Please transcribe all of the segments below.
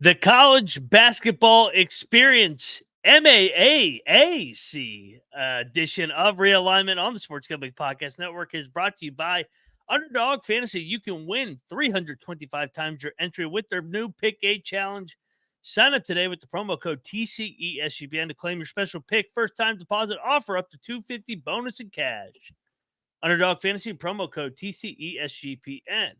The College Basketball Experience MAAC edition of Realignment on the Sports Gambling Podcast Network is brought to you by Underdog Fantasy. You can win 325 times your entry with their new Pick 8 Challenge. Sign up today with the promo code TCESGPN to claim your special pick. First time deposit offer up to $250 bonus in cash. Underdog Fantasy promo code TCESGPN.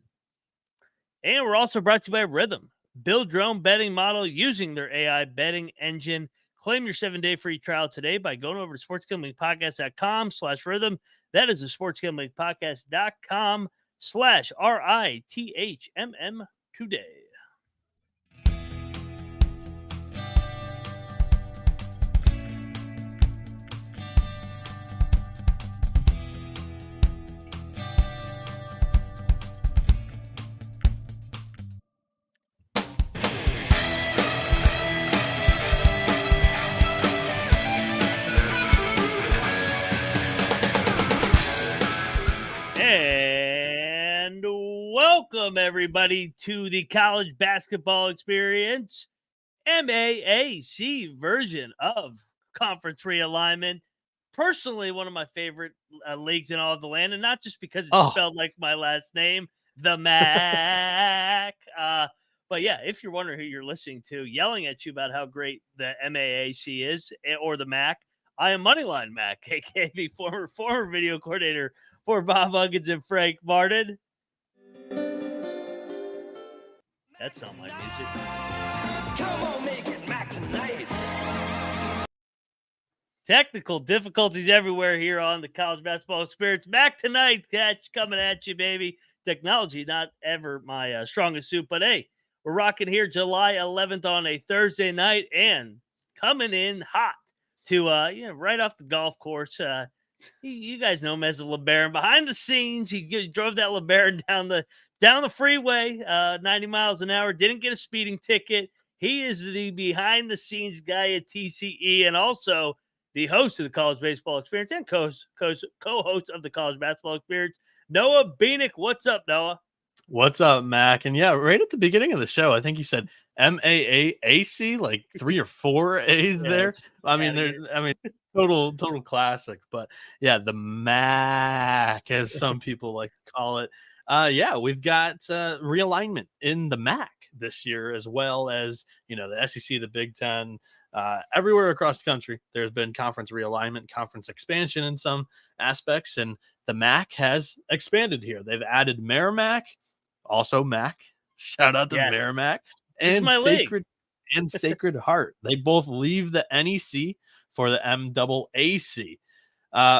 And we're also brought to you by Rhythm. Build your own betting model using their AI betting engine. Claim your 7-day free trial today by going over to sportsgamblingpodcast.com/rhythm. That is the sportsgamblingpodcast.com/RITHMM today. And welcome, everybody, to the College Basketball Experience MAAC version of Conference Realignment. Personally, one of my favorite leagues in all of the land, and not just because it's spelled like my last name, the MAAC. But yeah, if you're wondering who you're listening to, yelling at you about how great the MAAC is, or the MAC, I am Moneyline Mac, aka the former video coordinator for Bob Huggins and Frank Martin. That's not my music. Come on, make it Mac tonight. Technical difficulties everywhere here on the College Basketball Experience. Mac tonight, catch coming at you, baby. Technology, not ever my strongest suit, but hey, we're rocking here July 11th on a Thursday night and coming in hot to right off the golf course. You guys know him as a LeBaron. Behind the scenes, he drove that LeBaron down the freeway, 90 miles an hour. Didn't get a speeding ticket. He is the behind the scenes guy at TCE, and also the host of the College Baseball Experience and co-host of the College Basketball Experience, Noah Bieniek. What's up, Noah? What's up, Mac? And yeah, right at the beginning of the show, I think you said MAAC, like 3 or 4 A's there. I mean, total classic. But yeah, the MAC, as some people like to call it. Yeah, we've got realignment in the MAC this year, as well as the SEC, the Big Ten. Everywhere across the country, there's been conference realignment, conference expansion in some aspects, and the MAC has expanded here. They've added Merrimack, also MAC. Shout out to Merrimack and Sacred Heart. They both leave the NEC for the MAAC.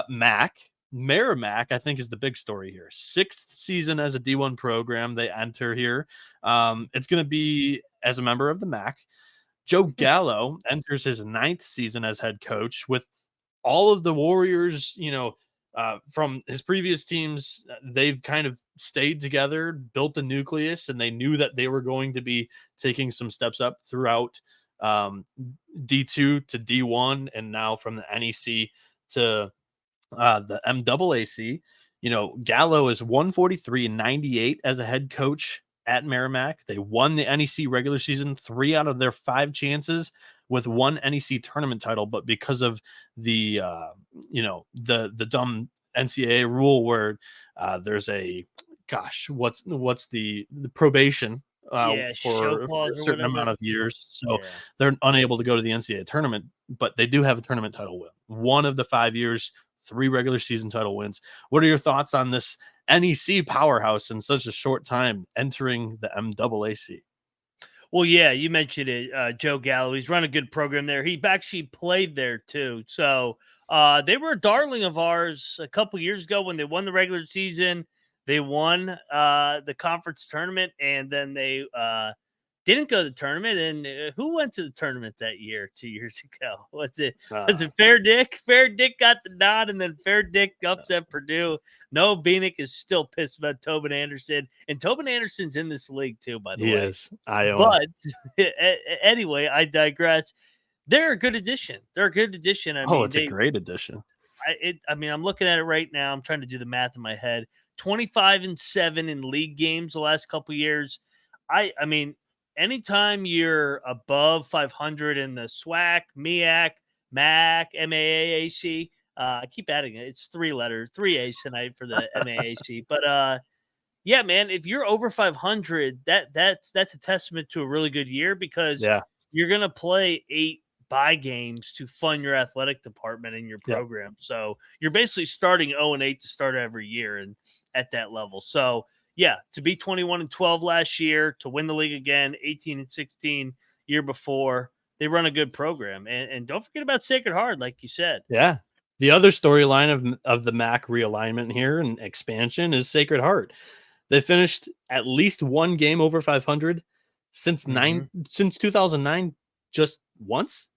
MAC. Merrimack, I think, is the big story here. 6th season as a D1 program. They enter here. It's going to be as a member of the MAC. Joe Gallo enters his 9th season as head coach with all of the Warriors, from his previous teams. They've kind of stayed together, built a nucleus, and they knew that they were going to be taking some steps up throughout D2 to D1, and now from the NEC to the MAAC. Gallo is 143-98 as a head coach at Merrimack. They won the NEC regular season 3 out of their 5 chances with 1 NEC tournament title, but because of the the dumb NCAA rule where there's a what's the probation for a certain amount of years, so they're unable to go to the NCAA tournament, but they do have a tournament title win. 1 of the 5 years, 3 regular season title wins. What are your thoughts on this NEC powerhouse in such a short time entering the MAAC? Well, yeah, you mentioned it. Joe Gallo, he's run a good program there. He actually played there too. So they were a darling of ours a couple years ago when they won the regular season. They won the conference tournament, and then they didn't go to the tournament. And who went to the tournament that year, 2 years ago? Was it Fair Dick? Fair Dick got the nod, and then Fair Dick upset Purdue. Noah Bieniek is still pissed about Tobin Anderson. And Tobin Anderson's in this league too, by the way. He is. Iona. But anyway, I digress. They're a good addition. It's a great addition. I'm looking at it right now. I'm trying to do the math in my head. 25-7 in league games the last couple years. I mean, anytime you're above 500 in the SWAC, MAAC, MAC, MAAC, I keep adding it. It's 3 letters, 3 A's tonight for the MAAC. But yeah, man, if you're over 500, that's a testament to a really good year because Yeah. you're gonna play 8 bye games to fund your athletic department in your Yep. program. So you're basically starting 0-8 to start every year and at that level. So yeah, to be 21-12 last year, to win the league again, 18-16 year before, they run a good program. And don't forget about Sacred Heart, like you said. Yeah. The other storyline of the MAC realignment here and expansion is Sacred Heart. They finished at least one game over 500 since 2009, just once,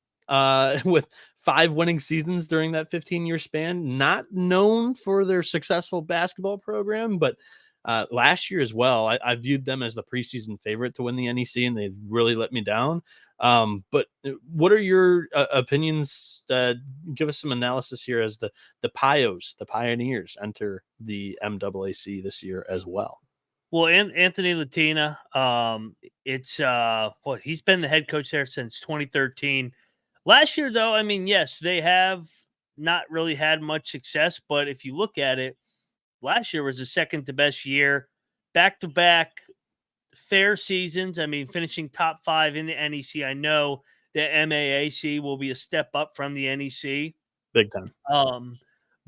with 5 winning seasons during that 15-year span. Not known for their successful basketball program, but last year as well, I viewed them as the preseason favorite to win the NEC, and they really let me down. But what are your opinions? Give us some analysis here as the Pioneers, enter the MAAC this year as well. Well, Anthony Latina, he's been the head coach there since 2013. Last year, though, I mean, yes, they have not really had much success, but if you look at it, last year was the second to best year, back-to-back fair seasons. I mean, finishing top 5 in the NEC. I know the MAAC will be a step up from the NEC. Big time.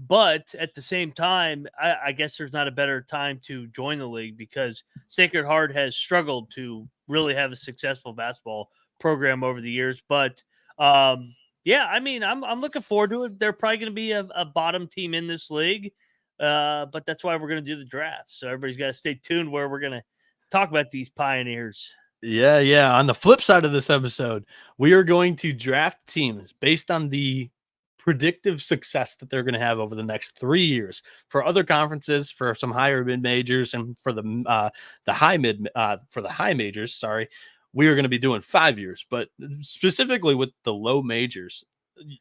But at the same time, I guess there's not a better time to join the league because Sacred Heart has struggled to really have a successful basketball program over the years. But yeah, I mean, I'm looking forward to it. They're probably going to be a bottom team in this league, but that's why we're going to do the draft. So everybody's got to stay tuned where we're going to talk about these Pioneers. Yeah. On the flip side of this episode, we are going to draft teams based on the predictive success that they're going to have over the next 3 years for other conferences, for some higher mid majors, and for the high majors. Sorry, we are going to be doing 5 years, but specifically with the low majors,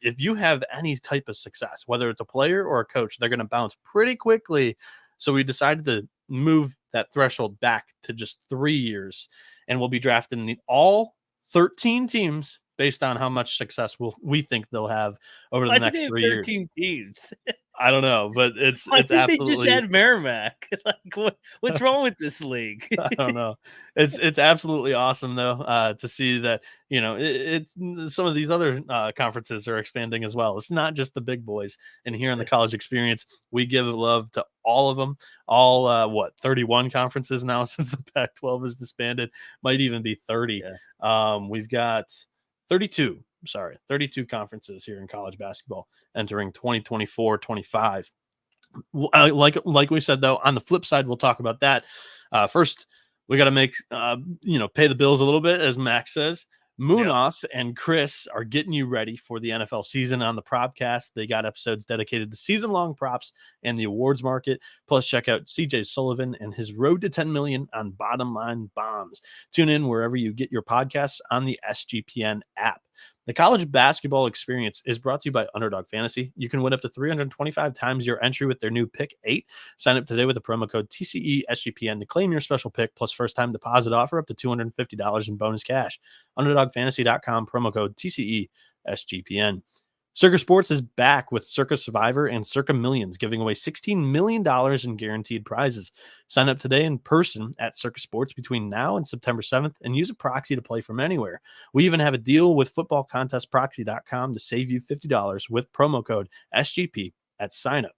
if you have any type of success, whether it's a player or a coach, they're going to bounce pretty quickly. So we decided to move that threshold back to just 3 years, and we'll be drafting all 13 teams based on how much success we think they'll have over the next 3 years. 13 teams. I don't know, but it's absolutely. They just had absolutely Merrimack. Like, what's wrong with this league? I don't know. It's absolutely awesome though to see that it's some of these other conferences are expanding as well. It's not just the big boys. And here in the college experience, we give love to all of them. All 31 conferences now since the Pac-12 is disbanded. Might even be 30. Yeah. We've got 32 conferences here in college basketball entering 2024-25. Like we said, though, on the flip side, we'll talk about that. First, we got to make, pay the bills a little bit, as Max says. Moonoff and Chris are getting you ready for the NFL season on the Propcast. They got episodes dedicated to season-long props and the awards market. Plus, check out CJ Sullivan and his road to 10 million on Bottom Line Bombs. Tune in wherever you get your podcasts on the SGPN app. The college basketball experience is brought to you by Underdog Fantasy. You can win up to 325 times your entry with their new Pick 8. Sign up today with the promo code TCESGPN to claim your special pick plus first-time deposit offer up to $250 in bonus cash. UnderdogFantasy.com, promo code TCESGPN. Circa Sports is back with Circa Survivor and Circa Millions, giving away $16 million in guaranteed prizes. Sign up today in person at Circa Sports between now and September 7th and use a proxy to play from anywhere. We even have a deal with footballcontestproxy.com to save you $50 with promo code SGP at signup.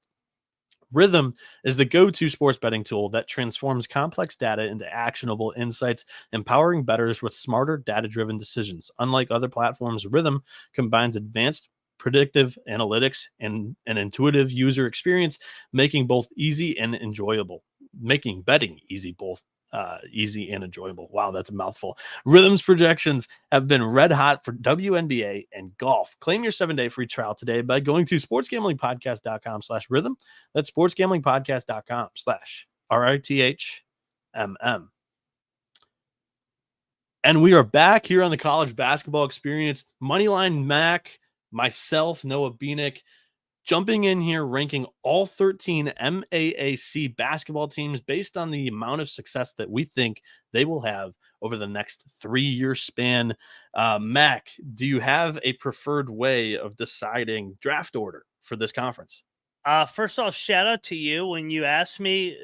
Rhythm is the go-to sports betting tool that transforms complex data into actionable insights, empowering bettors with smarter data-driven decisions. Unlike other platforms, Rhythm combines advanced predictive analytics and an intuitive user experience, making betting easy, both easy and enjoyable. Wow, that's a mouthful. Rhythm's projections have been red hot for WNBA and golf. Claim your 7-day free trial today by going to sportsgamblingpodcast.com/rhythm. That's sportsgamblingpodcast.com/RITHMM. And we are back here on the college basketball experience. Moneyline Mac, myself, Noah Bieniek, jumping in here, ranking all 13 MAAC basketball teams based on the amount of success that we think they will have over the next 3-year span. Mac, do you have a preferred way of deciding draft order for this conference? First off, shout out to you. When you asked me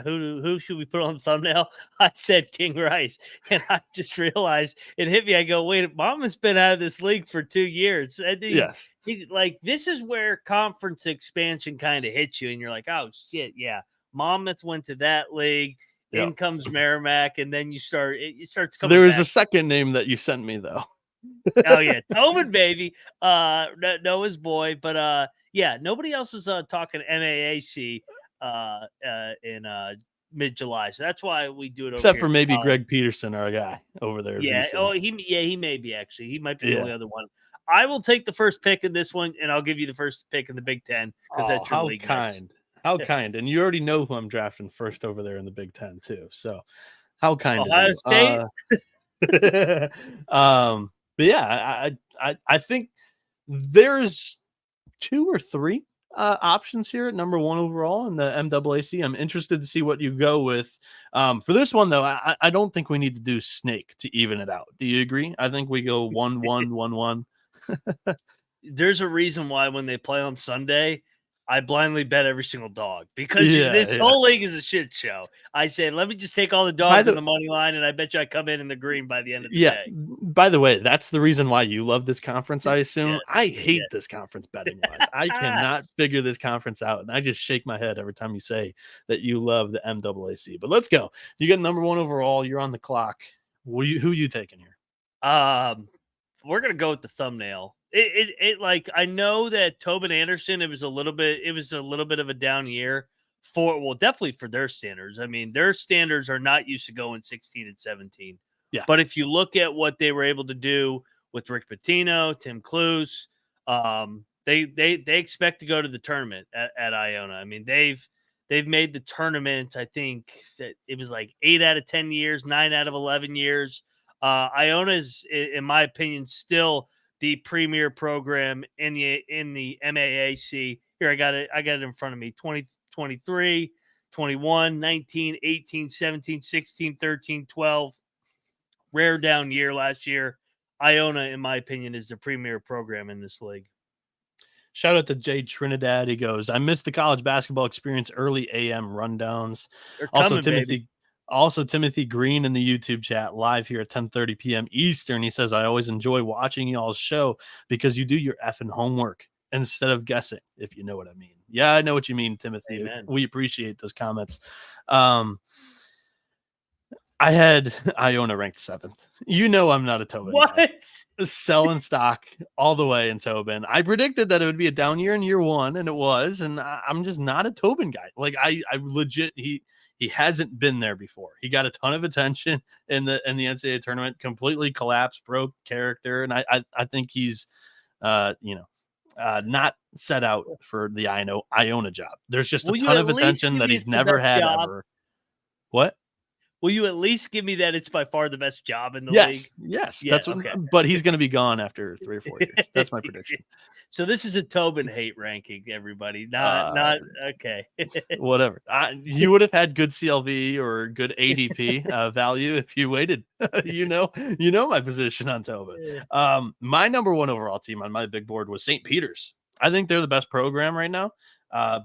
who should we put on the thumbnail, I said King Rice, and I just realized it hit me. I go, wait, Mama's been out of this league for 2 years. And Yes. like this is where conference expansion kind of hits you, and you're like, oh shit, yeah. Monmouth went to that league. Yeah. In comes Merrimack, and then it starts coming. There was back. a second name that you sent me though. Oh yeah, Tobin baby, Noah's boy, but yeah, nobody else is talking MAAC in mid-July, so that's why we do it. Except over for here maybe Greg Peterson, our guy over there. Yeah, VC. he may be actually. He might be the only other one. I will take the first pick in this one, and I'll give you the first pick in the Big Ten because that's your league. How kind, and you already know who I'm drafting first over there in the Big Ten too. So, how kind Ohio of you. State. But yeah, I think there's 2 or 3 options here at number 1 overall in the MAAC. I'm interested to see what you go with. For this one though, I don't think we need to do snake to even it out. Do you agree? I think we go 1-1-1-1. There's a reason why when they play on Sunday, I blindly bet every single dog because this whole league is a shit show. I said, let me just take all the dogs on the money line, and I bet you I come in the green by the end of the day. By the way, that's the reason why you love this conference, I assume. I hate this conference betting wise. I cannot figure this conference out, and I just shake my head every time you say that you love the MAAC. But let's go. You get number 1 overall. You're on the clock. Who you taking here? We're gonna go with the thumbnail. It like I know that Tobin Anderson, it was a little bit of a down year definitely for their standards. I mean, their standards are not used to going 16 and 17. Yeah. But if you look at what they were able to do with Rick Pitino, Tim Cluse, they expect to go to the tournament at Iona. I mean, they've made the tournament. I think that it was like 8 out of 10 years, 9 out of 11 years. Iona is, in my opinion, still the premier program in the MAAC. Here, I got it in front of me. 2023, 21, 19, 18, 17, 16, 13, 12. Rare down year last year. Iona, in my opinion, is the premier program in this league. Shout out to Jay Trinidad. He goes, I missed the college basketball experience early AM rundowns. Also, Timothy Green in the YouTube chat live here at 10:30 p.m. Eastern. He says, I always enjoy watching y'all's show because you do your effing homework instead of guessing, if you know what I mean. Yeah, I know what you mean, Timothy. Amen. We appreciate those comments. I had Iona ranked 7th. You know I'm not a Tobin guy. Selling stock all the way in Tobin. I predicted that it would be a down year in year 1, and it was. And I'm just not a Tobin guy. Like I legit he hasn't been there before. He got a ton of attention in the NCAA tournament, completely collapsed, broke character, and I think he's not set out for the Iona job. There's just a ton of attention that he's never had ever. What? Will you at least give me that it's by far the best job in the league? Yes. That's what. Okay. But he's going to be gone after 3 or 4 years. That's my prediction. So this is a Tobin hate ranking, everybody. Not okay. Whatever. You would have had good CLV or good ADP value if you waited. you know my position on Tobin. My number 1 overall team on my big board was St. Peter's. I think they're the best program right now,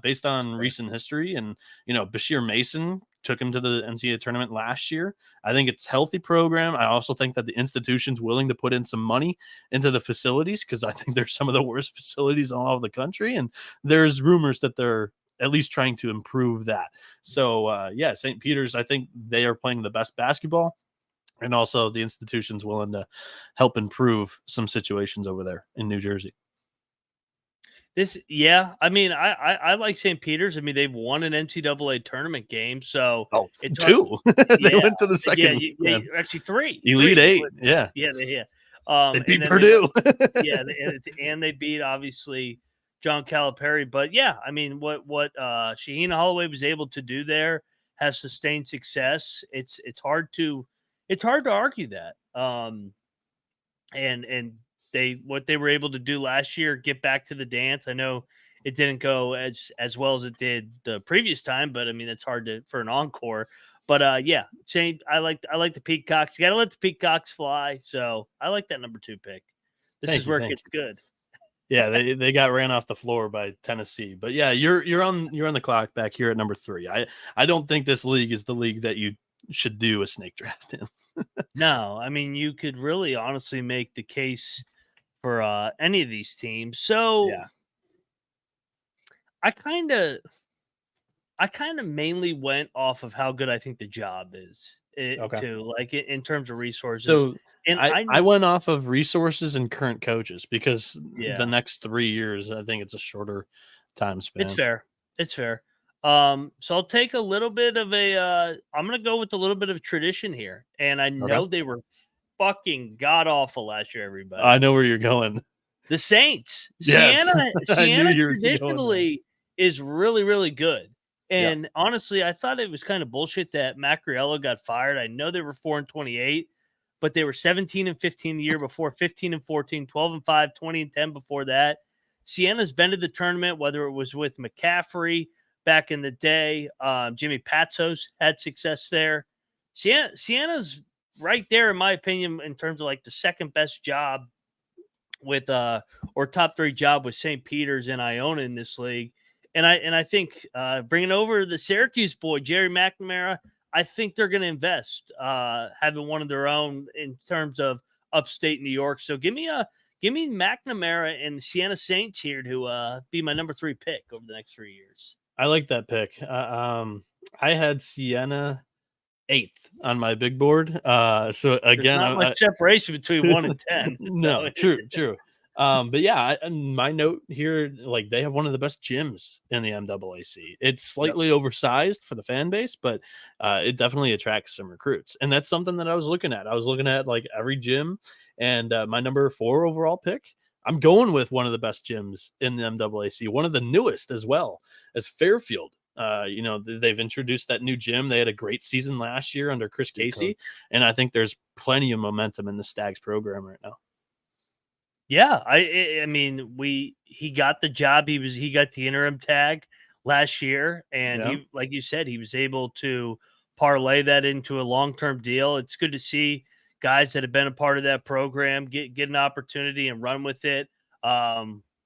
based on recent history. And Bashir Mason took him to the NCAA tournament last year. I think it's a healthy program. I also think that the institution's willing to put in some money into the facilities because I think they're some of the worst facilities in all of the country. And there's rumors that they're at least trying to improve that. So, St. Peter's, I think they are playing the best basketball. And also the institution's willing to help improve some situations over there in New Jersey. I mean, I like St. Peter's. I mean, they've won an NCAA tournament game, so it's 2. They went to the second. Actually 3. Elite 8. Yeah. They beat Purdue. And they beat obviously John Calipari. But yeah, I mean, what Shaheen Holloway was able to do there has sustained success. It's hard to argue that. And what they were able to do last year, get back to the dance. I know it didn't go as well as it did the previous time, but I mean, it's hard for an encore. But yeah, same. I like the Peacocks. You got to let the Peacocks fly. So I like that number 2 pick. This is where it gets good. Yeah, they got ran off the floor by Tennessee. But yeah, you're on the clock back here at number 3. I don't think this league is the league that you should do a snake draft in. No, I mean, you could really honestly make the case for any of these teams. So Yeah. I kind of mainly went off of how good I think the job is Okay. too, like in terms of resources. So And I went off of resources and current coaches because Yeah. the next 3 years, I think it's a shorter time span. It's fair. It's fair. So I'll take a little bit of I'm gonna go with a little bit of tradition here. And I know they were fucking god awful last year, everybody. I know where you're going. The Saints. Yes. Sienna traditionally is really, really good. And honestly, I thought it was kind of bullshit that Macariello got fired. I know they were 4-28, but they were 17-15 the year before, 15-14, 12-5, 20-10 before that. Sienna's been to the tournament, whether it was with McCaffrey back in the day. Jimmy Patsos had success there. Sienna's right there, in my opinion, in terms of like the second best job with or top 3 job with St. Peter's and Iona in this league. And I think bringing over the Syracuse boy, Jerry McNamara, I think they're going to invest having one of their own in terms of upstate New York. So give me McNamara and Sienna Saints here to be my number 3 pick over the next 3 years. I like that pick. I had Sienna 8th on my big board. So again, there's not much separation between 1 and 10. No, true. But yeah, my note here, like they have one of the best gyms in the MAAC. It's slightly oversized for the fan base, but it definitely attracts some recruits. And that's something that I was looking at. I was looking at like every gym, and my number 4 overall pick, I'm going with one of the best gyms in the MAAC, one of the newest as well as Fairfield. They've introduced that new gym. They had a great season last year under Chris Casey, and I think there's plenty of momentum in the Stags program right now. Yeah, I mean, he got the job. He got the interim tag last year, and he, like you said, he was able to parlay that into a long-term deal. It's good to see guys that have been a part of that program get an opportunity and run with it.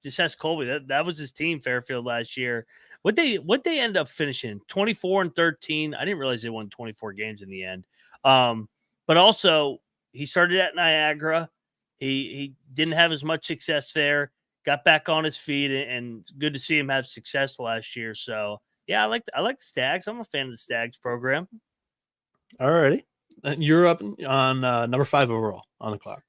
Just ask Colby. That was his team, Fairfield, last year. What they end up finishing 24-13. I didn't realize they won 24 games in the end. But also he started at Niagara. He didn't have as much success there. Got back on his feet, and good to see him have success last year. So yeah, I like the Stags. I'm a fan of the Stags program. Alrighty, you're up on number 5 overall on the clock.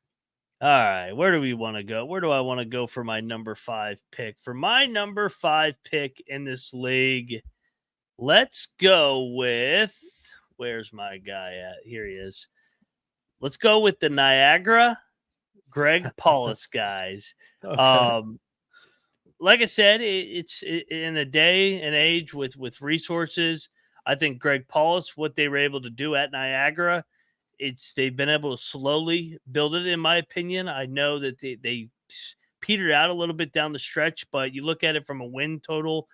All right, where do we want to go? Where do I want to go for my number 5 pick? For my number 5 pick in this league, let's go with, where's my guy at? Here he is. Let's go with the Niagara Greg Paulus guys. Okay. Like I said, it's in a day and age with resources. I think Greg Paulus, what they were able to do at Niagara, they've been able to slowly build it, in my opinion. I know that they petered out a little bit down the stretch, but you look at it from a win total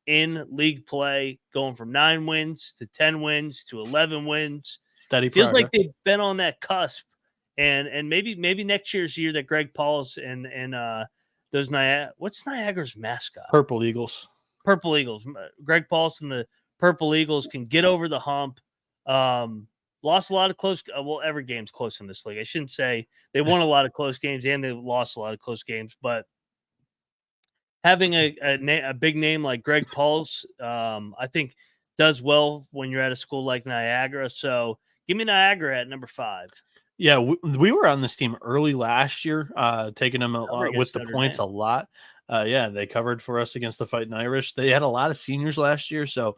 in league play, going from 9 wins to 10 wins to 11 wins. Steady feels progress. like they've been on that cusp. And maybe next year's year that Greg Paulus and those what's Niagara's mascot? Purple Eagles. Purple Eagles. Greg Paulus and the Purple Eagles can get over the hump. Lost a lot of close. Well, every game's close in this league. I shouldn't say they won a lot of close games and they lost a lot of close games, but having a big name like Greg Paulus, I think does well when you're at a school like Niagara. So give me Niagara at number 5. Yeah, we were on this team early last year, taking them with the points a lot. Yeah, they covered for us against the Fighting Irish. They had a lot of seniors last year, so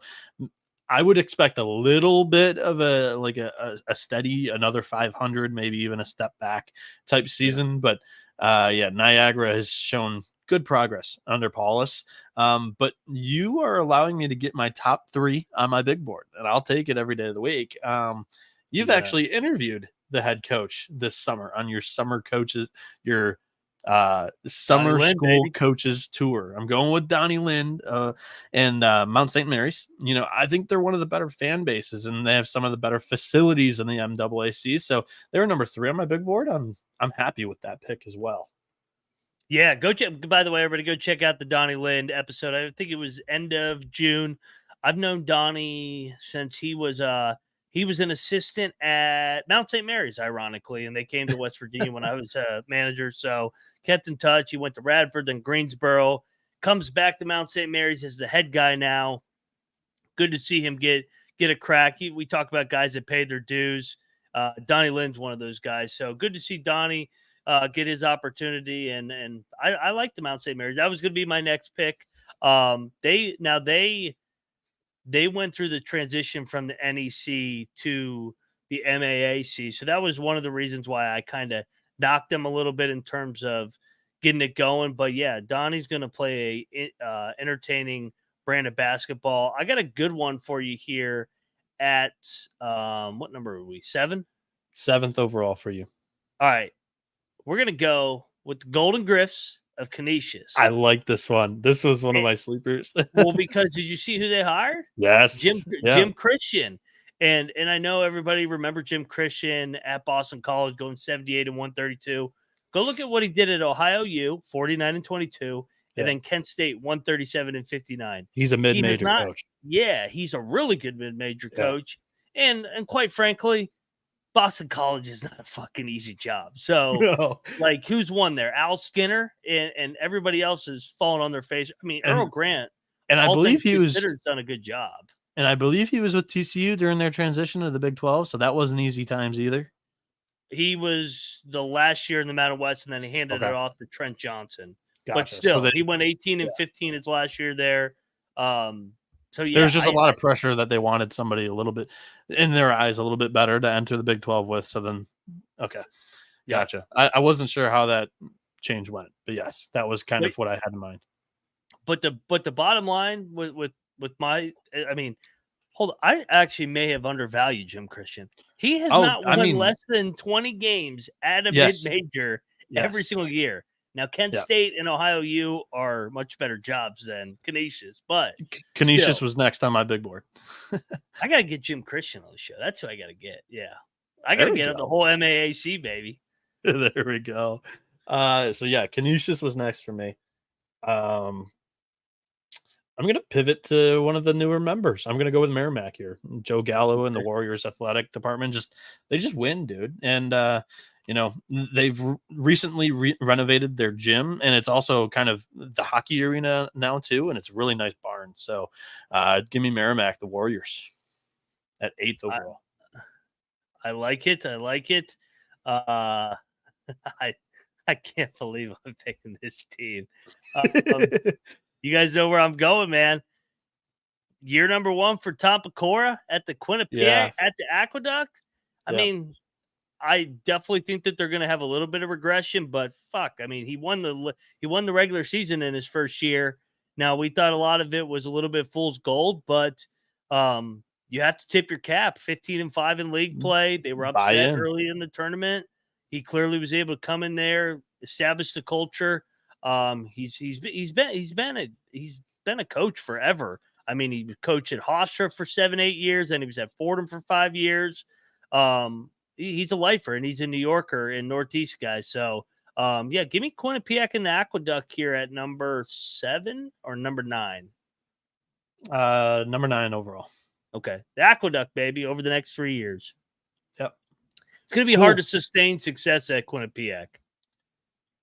I would expect a little bit of a steady, another 500, maybe even a step back type season. But yeah, Niagara has shown good progress under Paulus. But you are allowing me to get my top 3 on my big board, and I'll take it every day of the week. You've actually interviewed the head coach this summer on your summer coaches, your Summer Lynn, school baby. coaches tour. I'm going with Donnie Lynn and Mount St. Mary's. I think they're one of the better fan bases, and they have some of the better facilities in the MAAC. So they're number 3 on my big board. I'm happy with that pick as well. Yeah, go check. By the way, everybody, go check out the Donnie Lind episode. I think it was end of June. I've known Donnie since he was an assistant at Mount St. Mary's, ironically, and they came to West Virginia when I was a manager. So kept in touch. He went to Radford, then Greensboro. Comes back to Mount St. Mary's as the head guy now. Good to see him get a crack. We talk about guys that paid their dues. Donnie Lind's one of those guys. So good to see Donnie get his opportunity, and I like the Mount St. Mary's. That was going to be my next pick. They went through the transition from the NEC to the MAAC, so that was one of the reasons why I kind of knocked them a little bit in terms of getting it going. But yeah, Donnie's going to play a entertaining brand of basketball. I got a good one for you here at what number are we? 7th overall for you. All right. We're going to go with the Golden Griffs of Canisius. I like this one. This was one of my sleepers. Well, because did you see who they hired? Yes. Jim Christian. And I know everybody remember Jim Christian at Boston College going 78 and 132. Go look at what he did at Ohio U, 49 and 22, and then Kent State 137 and 59. He's a mid-major coach. Yeah, he's a really good mid-major coach. And quite frankly, Boston College is not a fucking easy job. So, like, who's won there? Al Skinner and everybody else is falling on their face. I mean, Earl Grant. And I believe he was done a good job. And I believe he was with TCU during their transition to the Big 12. So that wasn't easy times either. He was the last year in the Mountain West, and then he handed it off to Trent Johnson. Gotcha. But still, he went 18 and 15 his last year there. So yeah, there's just a lot of pressure that they wanted somebody a little bit in their eyes, a little bit better to enter the Big 12 with. So then, gotcha. I wasn't sure how that change went, but yes, that was kind of what I had in mind. But the bottom line with my, I mean, hold on, I actually may have undervalued Jim Christian. He has not won less than 20 games at a mid-major every single year. Now, Kent State and Ohio U are much better jobs than Canisius, but Canisius was next on my big board. I got to get Jim Christian on the show. That's who I got to get. Yeah. I got to get the whole MAAC, baby. There we go. So, yeah, Canisius was next for me. I'm going to pivot to one of the newer members. I'm going to go with Merrimack here. Joe Gallo and the Warriors athletic department. They just win, dude. And, they've recently renovated their gym, and it's also kind of the hockey arena now too, and it's a really nice barn. So give me Merrimack, the Warriors, at 8th overall. I like it. I can't believe I'm picking this team. You guys know where I'm going, man. Year number 1 for Tampacora at the Quinnipiac at the Aqueduct. I mean, I definitely think that they're going to have a little bit of regression, but fuck, I mean, he won the regular season in his first year. Now, we thought a lot of it was a little bit fool's gold, but you have to tip your cap. 15-5 in league play. They were upset early in the tournament. He clearly was able to come in there, establish the culture. He's been a coach forever. I mean, he coached at Hofstra for 7-8 years, and he was at Fordham for 5 years. He's a lifer, and he's a New Yorker and Northeast guy. So, give me Quinnipiac and the Aqueduct here at number 7 or number 9. Number 9 overall. Okay, the Aqueduct, baby, over the next 3 years. Yep, it's gonna be hard to sustain success at Quinnipiac.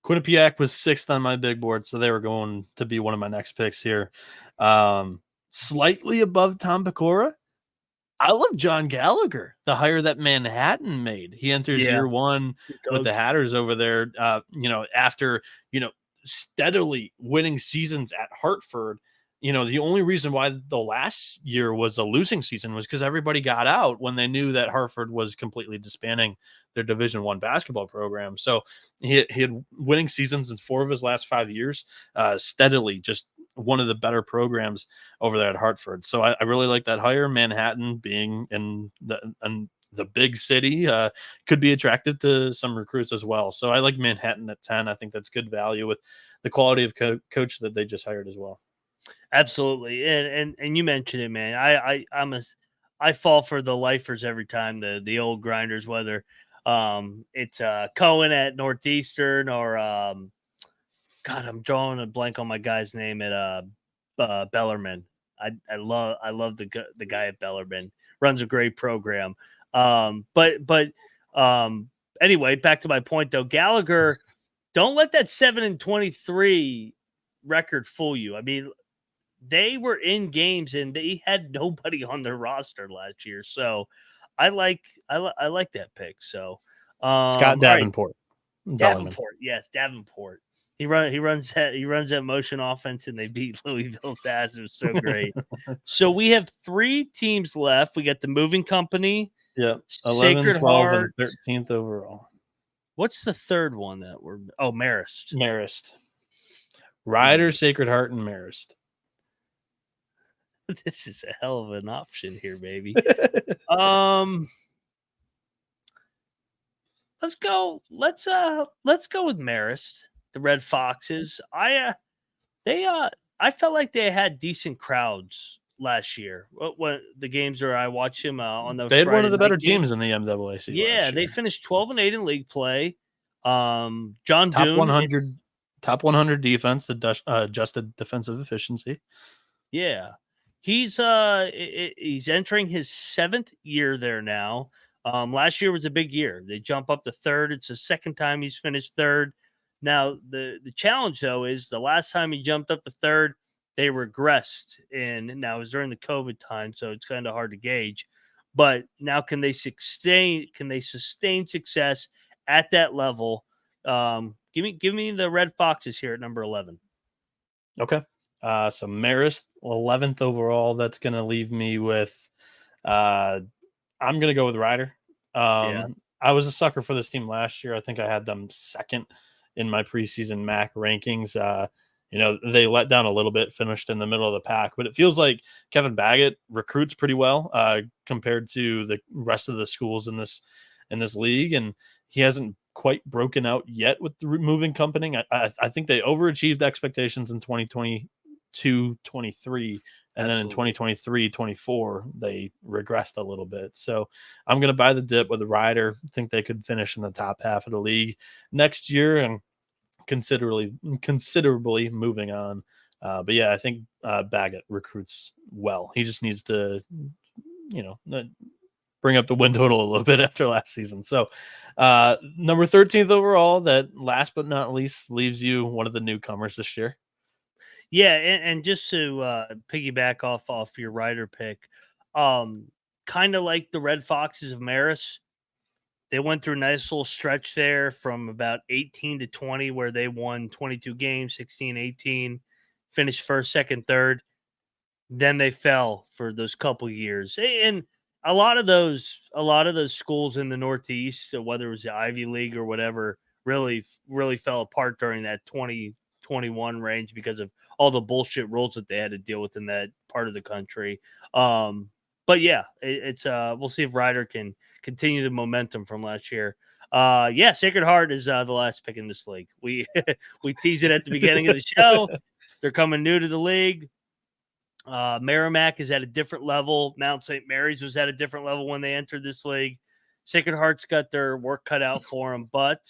Quinnipiac was 6th on my big board, so they were going to be one of my next picks here. Slightly above Tampacora. I love John Gallagher, the hire that Manhattan made. He enters year 1 with the Hatters over there, after, steadily winning seasons at Hartford. The only reason why the last year was a losing season was because everybody got out when they knew that Hartford was completely disbanding their Division I basketball program. So he had winning seasons in 4 of his last 5 years, steadily just one of the better programs over there at Hartford. So I really like that hire. Manhattan being in the big city could be attractive to some recruits as well. So I like Manhattan at 10. I think that's good value with the quality of coach that they just hired as well. Absolutely. And you mentioned it, man. I fall for the lifers every time, the old grinders, whether it's Cohen at Northeastern or God, I'm drawing a blank on my guy's name at Bellarmine. I love the guy at Bellarmine. Runs a great program. But anyway, back to my point though. Gallagher, don't let that 7-23 record fool you. I mean, they were in games and they had nobody on their roster last year. So I like that pick. So Scott Davenport. Davenport, yes, Davenport. He runs that motion offense and they beat Louisville's ass. It was so great. So we have 3 teams left. We got the Moving Company. Yeah. 11, Sacred 12, Heart, and 13th overall. What's the third one that we're Marist. Marist. Rider, Sacred Heart, and Marist. This is a hell of an option here, baby. Let's go with Marist, the Red Foxes. I felt like they had decent crowds last year. When the games where I watched them on the they had Friday one of the better games. teams in the MAAC. Yeah, they finished 12-8 in league play. John top Doon, 100 defense, adjusted defensive efficiency. Yeah. He's entering his 7th year there now. Last year was a big year. They jump up to 3rd. It's the second time he's finished 3rd. Now the challenge though is the last time he jumped up to 3rd, they regressed now it was during the COVID time, so it's kind of hard to gauge. But now can they sustain success at that level? Give me the Red Foxes here at number 11. Okay. So Marist, 11th overall. That's going to leave me with, I'm going to go with Rider. I was a sucker for this team last year. I think I had them 2nd in my preseason MAAC rankings. They let down a little bit, finished in the middle of the pack, but it feels like Kevin Baggett recruits pretty well compared to the rest of the schools in this league. And he hasn't quite broken out yet with the Moving Company. I think they overachieved expectations in 2022-23, and then in 2023-24 they regressed a little bit. So I'm going to buy the dip with the Rider. I think they could finish in the top half of the league next year and considerably moving on. But yeah, I think Baggett recruits well. He just needs to bring up the win total a little bit after last season. So number 13th overall, that last but not least leaves you one of the newcomers this year. Yeah, and just to piggyback off your Rider pick, kind of like the Red Foxes of Marist, they went through a nice little stretch there from about 18 to 20 where they won 22 games, 16-18, finished 1st, 2nd, 3rd. Then they fell for those couple years. And a lot of those schools in the Northeast, so whether it was the Ivy League or whatever, really fell apart during that 2021 range because of all the bullshit rules that they had to deal with in that part of the country. But yeah, it's we'll see if Rider can continue the momentum from last year. Sacred Heart is the last pick in this league. We teased it at the beginning of the show. They're coming new to the league. Merrimack is at a different level. Mount St. Mary's was at a different level when they entered this league. Sacred Heart's got their work cut out for them, but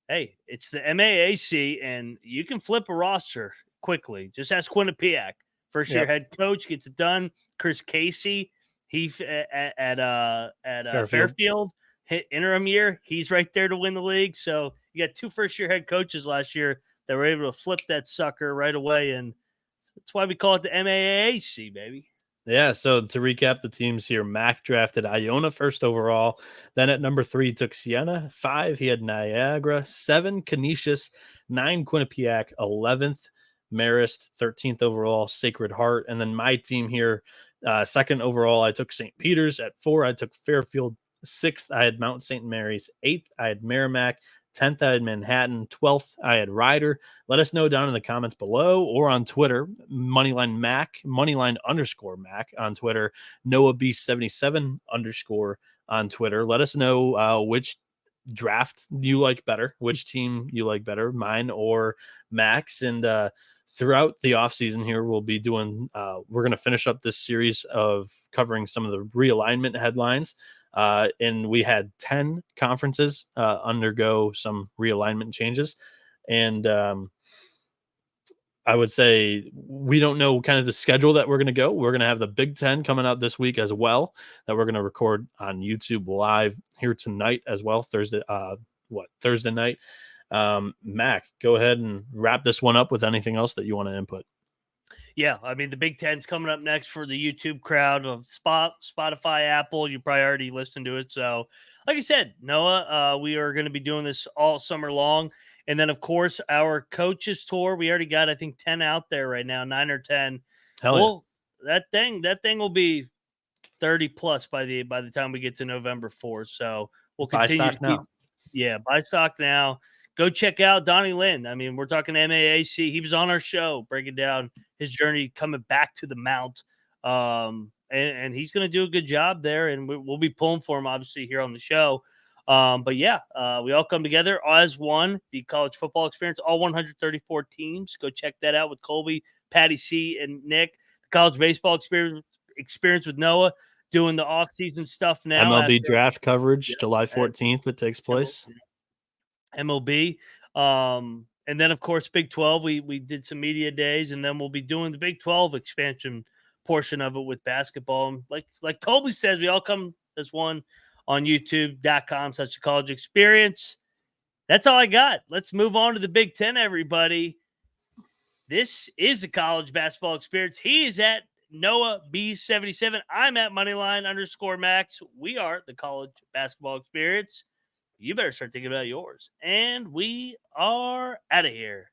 hey, it's the MAAC, and you can flip a roster quickly. Just ask Quinnipiac. First-year head coach gets it done. Chris Casey, he at Fairfield hit interim year. He's right there to win the league. So you got 2 first-year head coaches last year that were able to flip that sucker right away, and that's why we call it the MAAC, baby. Yeah, so to recap the teams here, MAAC drafted Iona 1st overall. Then at number 3 took Siena. 5, he had Niagara. 7, Canisius. 9, Quinnipiac. 11th, Marist. 13th overall, Sacred Heart. And then my team here, 2nd overall, I took St. Peter's. At 4, I took Fairfield. 6th, I had Mount St. Mary's. 8th, I had Merrimack. 10th, I had Manhattan. 12th, I had Rider. Let us know down in the comments below or on Twitter, Moneyline Mac, Moneyline _Mac on Twitter, Noah B77 _ on Twitter. Let us know which draft you like better, which team you like better, mine or Mac's. And throughout the offseason here, we'll be doing, we're going to finish up this series of covering some of the realignment headlines. And we had 10 conferences undergo some realignment changes. And I would say we don't know kind of the schedule that we're going to go. We're going to have the Big Ten coming out this week as well, that we're going to record on YouTube live here tonight as well. Thursday night. Mac, go ahead and wrap this one up with anything else that you want to input. Yeah, I mean, the Big Ten's coming up next for the YouTube crowd of Spotify, Apple. You probably already listened to it. So, like I said, Noah, we are going to be doing this all summer long. And then, of course, our coaches tour. We already got, I think, 10 out there right now, 9 or 10. Hell yeah. That thing will be 30 plus by the time we get to November 4th. So we'll continue to keep. Yeah, buy stock now. Go check out Donnie Lynn. I mean, we're talking MAAC. He was on our show breaking down his journey coming back to the Mount. And he's going to do a good job there. And we'll be pulling for him, obviously, here on the show. But yeah, we all come together as one, the college football experience, all 134 teams. Go check that out with Colby, Patty C, and Nick. The college baseball experience with Noah, doing the off-season stuff now. MLB draft coverage, July 14th, that takes place. MLB. And then, of course, Big 12, we did some media days, and then we'll be doing the Big 12 expansion portion of it with basketball. And like Colby says, we all come as one on youtube.com/college experience. That's all I got. Let's move on to the Big Ten, everybody. This is the college basketball experience. He is at Noah B77. I'm at Moneyline_Max. We are the college basketball experience. You better start thinking about yours. And we are out of here.